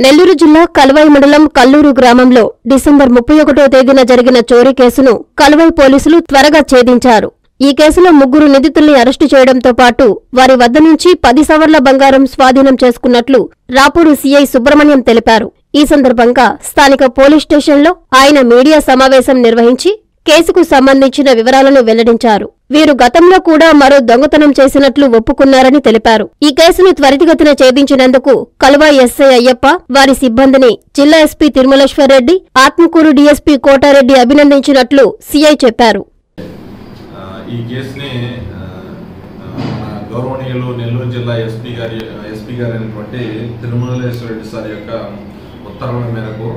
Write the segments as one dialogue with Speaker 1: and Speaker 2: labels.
Speaker 1: నెల్లూరు జిల్లా కల్వై మండలం కల్లూరు గ్రామంలో డిసెంబర్ 31వ తేదీన జరిగిన చోరీ కేసును కల్వై పోలీసులు త్వరగా ఛేదించారు. ఈ కేసులో 3 నిందితుల్ని అరెస్టు చేయడంతో పాటు వారి వద్ద నుంచి 10 సవర్ల బంగారం స్వాధీనం చేసుకున్నట్లు రాపూరు సీఐ సుబ్రహ్మణ్యం తెలిపారు. ఈ సందర్భంగా స్థానిక పోలీస్ స్టేషన్లో ఆయన మీడియా సమావేశం నిర్వహించి కేసుకు సంబంధించిన వివరాలను వెల్లడించారు. వీరు గతంలో కూడా మరో దొంగతనం చేసినట్లు ఒప్పుకున్నారని తెలిపారు. ఈ కేసును త్వరితగతిన ఛేదించినందుకు కల్వై ఎస్ఐ అయ్యప్ప, వారి సిబ్బందిని జిల్లా ఎస్పీ తిరుమలేశ్వర్ రెడ్డి, ఆత్మకూరు డీఎస్పీ కోటారెడ్డి అభినందించినట్లు సీఐ చెప్పారు.
Speaker 2: ఈ కేసుని గౌరవనీయులు నెల్లూరు జిల్లా ఎస్పీ గారు అయినటువంటి తిరుమలేశ్వర్ రెడ్డి సార్ యొక్క ఉత్తర్వుల మేరకు,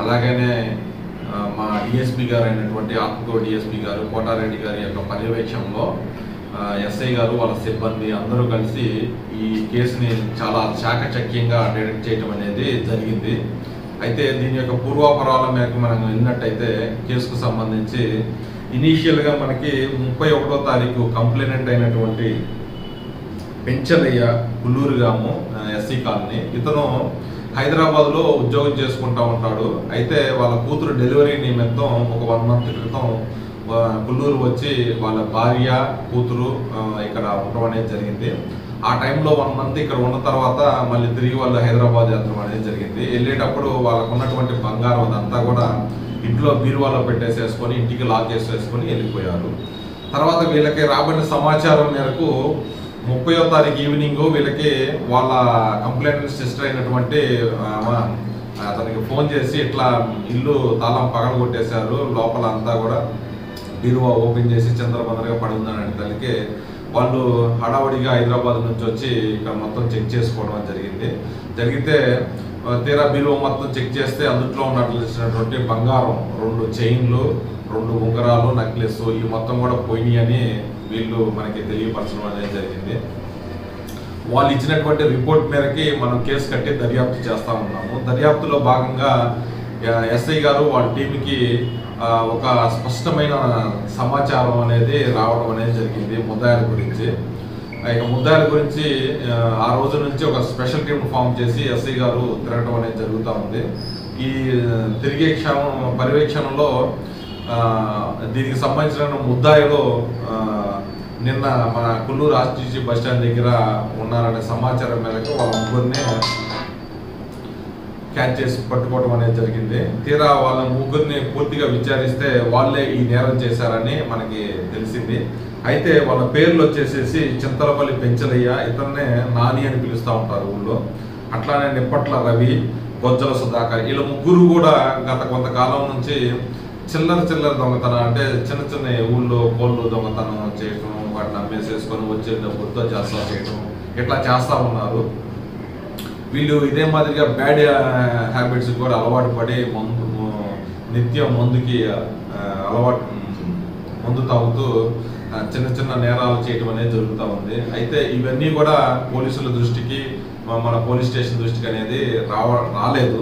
Speaker 2: అలాగనే మా డిఎస్పీ గారు అయినటువంటి ఆత్మకూరు డిఎస్పీ గారు కోటారెడ్డి గారి యొక్క పర్యవేక్షణలో ఎస్ఐ గారు వాళ్ళ సిబ్బంది అందరూ కలిసి ఈ కేసుని చాలా చాకచక్యంగా డిటెక్ట్ చేయడం అనేది జరిగింది. అయితే దీని యొక్క పూర్వాపరాల మేరకు మనం విన్నట్టయితే కేసుకు సంబంధించి ఇనీషియల్గా మనకి 31వ తారీఖు కంప్లైనెంట్ అయినటువంటి పెంచలయ్య కుల్లూరు గ్రామం ఎస్సీ కాలనీ, ఇతను హైదరాబాద్లో ఉద్యోగం చేసుకుంటా ఉంటాడు. అయితే వాళ్ళ కూతురు డెలివరీ నిమిత్తం ఒక 1 మంత్ క్రితం కుల్లూరు వచ్చి వాళ్ళ భార్య కూతురు ఇక్కడ ఉండడం అనేది జరిగింది. ఆ టైంలో 1 మంత్ ఇక్కడ ఉన్న తర్వాత మళ్ళీ తిరిగి వాళ్ళు హైదరాబాద్ వెళ్ళడం అనేది జరిగింది. వెళ్ళేటప్పుడు వాళ్ళకు ఉన్నటువంటి బంగారం అదంతా కూడా ఇంట్లో బీరువాలో పెట్టేసేసుకొని ఇంటికి లాక్ చేసేసుకొని వెళ్ళిపోయారు. తర్వాత వీళ్ళకి రాబడిన సమాచారం మేరకు 30వ తారీఖు ఈవినింగ్ వీళ్ళకి వాళ్ళ కంప్లైంట్ సిస్టర్ అయినటువంటి అతనికి ఫోన్ చేసి ఇట్లా ఇల్లు తాళం పగల కొట్టేశారు, లోపల అంతా కూడా బీరువా ఓపెన్ చేసి చంద్రబందరగా పడి ఉందని తల్లికి వాళ్ళు హడావడిగా హైదరాబాద్ నుంచి వచ్చి ఇక్కడ మొత్తం చెక్ చేసుకోవడం జరిగితే తీరా బీరువా మొత్తం చెక్ చేస్తే అందులో ఉన్నటువంటి బంగారం 2 చైన్లు, 2 ఉంగరాలు, నెక్లెస్ ఈ మొత్తం కూడా పోయినాయి అని వీళ్ళు మనకి తెలియపరచడం అనేది జరిగింది. వాళ్ళు ఇచ్చినటువంటి రిపోర్ట్ మేరకి మనం కేసు కట్టి దర్యాప్తు చేస్తూ ఉన్నాము. దర్యాప్తులో భాగంగా ఎస్ఐ గారు వాళ్ళ టీంకి ఒక స్పష్టమైన సమాచారం అనేది రావడం అనేది జరిగింది ముద్దాయిల గురించి. ఇక ముద్దాయిల గురించి ఆ రోజు నుంచి ఒక స్పెషల్ టీం ఫామ్ చేసి ఎస్ఐ గారు తిరగడం అనేది జరుగుతూ ఉంది. ఈ తిరిగే పర్యవేక్షణలో దీనికి సంబంధించిన ముద్దాయిలు నిన్న మన కుల్లూరు ఆర్టీసీ బస్టాండ్ దగ్గర ఉన్నారనే సమాచారం మేరకు వాళ్ళ ముగ్గురిని క్యాచ్ చేసి పట్టుకోవడం అనేది జరిగింది. తీరా వాళ్ళ ముగ్గురిని పూర్తిగా విచారిస్తే వాళ్ళే ఈ నేరం చేశారని మనకి తెలిసింది. అయితే వాళ్ళ పేర్లు వచ్చేసేసి చింతలపల్లి పెంచలయ్య, ఇతన్నే నాని అని పిలుస్తూ ఉంటారు ఊళ్ళో, అట్లానే నిప్పట్ల రవి, గొజ్జల సుధాకర్. వీళ్ళ ముగ్గురు కూడా గత కొంతకాలం నుంచి చిల్లర దొంగతనం, అంటే చిన్న ఊళ్ళో కోళ్ళు దొంగతనం చేయటం, వాటిని అమ్మేసేసుకొని వచ్చే డబ్బులతో చేయటం ఇట్లా చేస్తూ ఉన్నారు. వీళ్ళు ఇదే మాదిరిగా బ్యాడ్ హ్యాబిట్స్ కూడా అలవాటు పడి నిత్యం మందు తాగుతూ చిన్న నేరాలు చేయటం అనేది జరుగుతూ ఉంది. అయితే ఇవన్నీ కూడా పోలీసుల దృష్టికి, మన పోలీస్ స్టేషన్ దృష్టికి అనేది రాలేదు.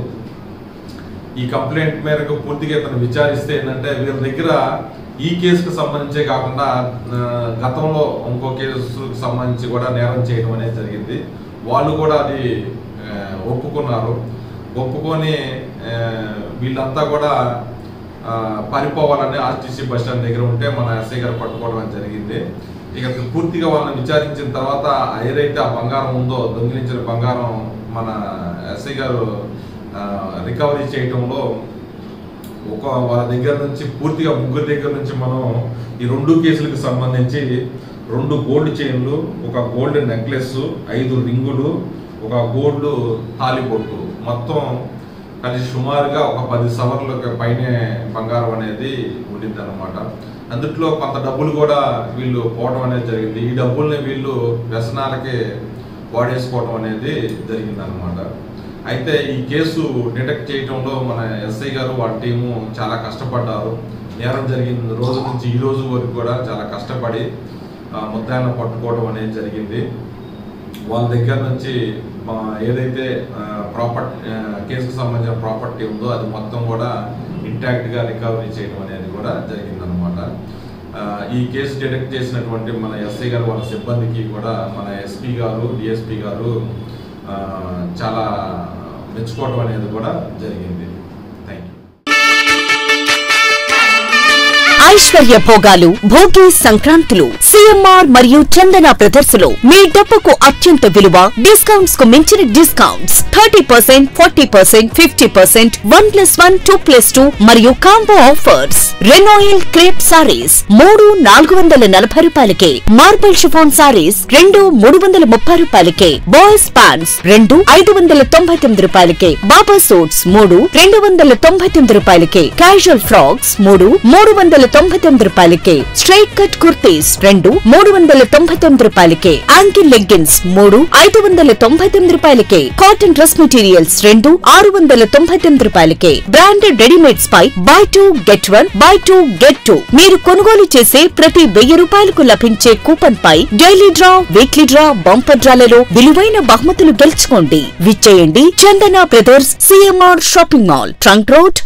Speaker 2: ఈ కంప్లైంట్ మేరకు పూర్తిగా ఇతను విచారిస్తే ఏంటంటే వీళ్ళ దగ్గర ఈ కేసుకు సంబంధించే కాకుండా గతంలో ఇంకో కేసుకు సంబంధించి కూడా నేరం చేయడం అనేది జరిగింది. వాళ్ళు కూడా అది ఒప్పుకొని వీళ్ళంతా కూడా పారిపోవాలని ఆర్టీసీ బస్టాండ్ దగ్గర ఉంటే మన ఎస్ఐ గారు పట్టుకోవడం జరిగింది. ఇక పూర్తిగా వాళ్ళని విచారించిన తర్వాత ఏదైతే ఆ బంగారం ఉందో, దొంగిలించిన బంగారం మన ఎస్ఐ గారు రికవరీ చేయటంలో వాళ్ళ దగ్గర నుంచి పూర్తిగా ముగ్గురు దగ్గర నుంచి మనం ఈ 2 కేసులకు సంబంధించి 2 గోల్డ్ చైన్లు, ఒక గోల్డ్ నెక్లెస్, 5 రింగులు, ఒక గోల్డ్ తాలిబొట్టు మొత్తం కలిసి సుమారుగా ఒక 10 సవర్ల పైనే బంగారం అనేది ఉండింది అనమాట. అందుట్లో కొంత డబ్బులు కూడా వీళ్ళు పోవడం అనేది జరిగింది. ఈ డబ్బుల్ని వీళ్ళు వ్యసనాలకి వాడేసుకోవడం అనేది జరిగింది అనమాట. అయితే ఈ కేసు డిటెక్ట్ చేయడంలో మన ఎస్ఐ గారు వాళ్ళ టీము చాలా కష్టపడ్డారు. నేరం జరిగిన రోజు నుంచి ఈ రోజు వరకు కూడా చాలా కష్టపడి ముద్దాయిలను పట్టుకోవడం అనేది జరిగింది. వాళ్ళ దగ్గర నుంచి ఏదైతే కేసుకు సంబంధించిన ప్రాపర్టీ ఉందో అది మొత్తం కూడా ఇంటాక్ట్గా రికవరీ చేయడం అనేది కూడా జరిగిందనమాట. ఈ కేసు డిటెక్ట్ చేసినటువంటి మన ఎస్ఐ గారు వాళ్ళ సిబ్బందికి కూడా మన ఎస్పీ గారు, డిఎస్పీ గారు చాలా మెచ్చుకోవడం అనేది కూడా జరిగింది.
Speaker 3: ఐశ్వర్య భోగాలు, భోగి సంక్రాంతులు సిఎంఆర్ మరియు చందన బ్రదర్స్ లో మీ డబ్బుకు అత్యంత విలువ, డిస్కౌంట్స్ కు మించిన డిస్కౌంట్స్ 30%, 40%, 50%, 1+1, 2+2 మరియు కాంబో ఆఫర్స్. రెనోయిల్ క్రేప్ సారీస్ 3 440 రూపాయలకే, మార్బల్ షిఫాన్ సారీస్ 2 330 రూపాయలకే, బాయ్స్ ప్యాంట్స్ 2 599 రూపాయలకే, బాబా సూట్స్ 3 299 రూపాయలకే, క్యాజువల్ ఫ్రాక్స్ 3 399 రూపాయలకే, స్ట్రైట్ కట్ కుర్తీస్ 2 399 రూపాయలకే, యాంకిల్ లెగ్గిన్స్ 3 599 రూపాయలకే, కాటన్ డ్రెస్ మెటీరియల్స్ 2 699 రూపాయలకే, బ్రాండెడ్ రెడీమేడ్స్ పై buy 2 get 1, buy 2 get 2. మీరు కొనుగోలు చేసే ప్రతి 1000 రూపాయలకు లభించే కూపన్ పై daily draw, weekly draw, bumper డ్రాలలో విలువైన బహుమతులు గెలుచుకోండి. విచ్చేయండి Chandana brothers, CMR shopping mall, trunk road.